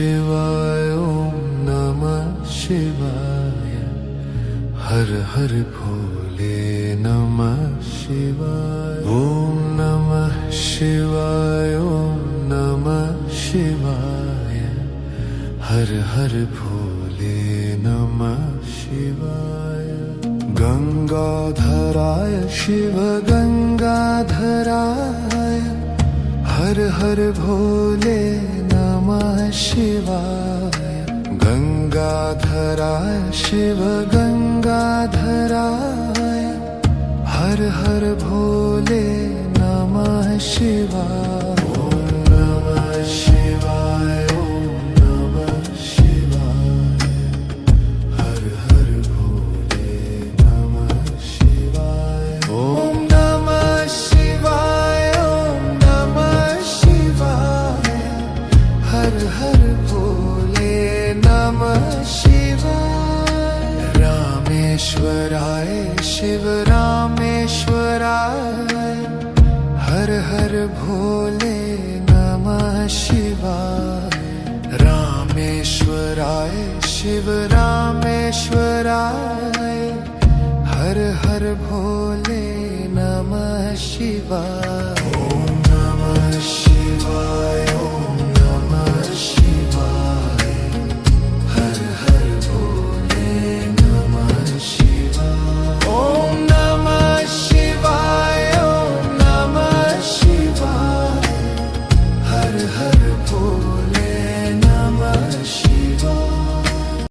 शिवाय ओम नमः शिवाय हर हर भोले नमः शिवाय ओम नमः शिवाय ओम नमः शिवाय हर हर भोले नमः शिवाय गंगाधराय शिव गंगाधराय हर हर भोले नमः शिवाय गंगाधराय शिव गंगाधराय हर हर भोले नमः शिवाय ओम नमः शिवाय ओम नमः शिवाय हर हर भोले नमः शिवाय ओम नमः शिवाय ओम नमः शिवाय हर हर भोले नमः शिवाय रामेश्वराय शिव रामेश्वराय हर हर भोले नमः शिवाय रामेश्वराय शिव रामेश्वराय हर हर भोले नमः शिवाय ओम नमः शिवाय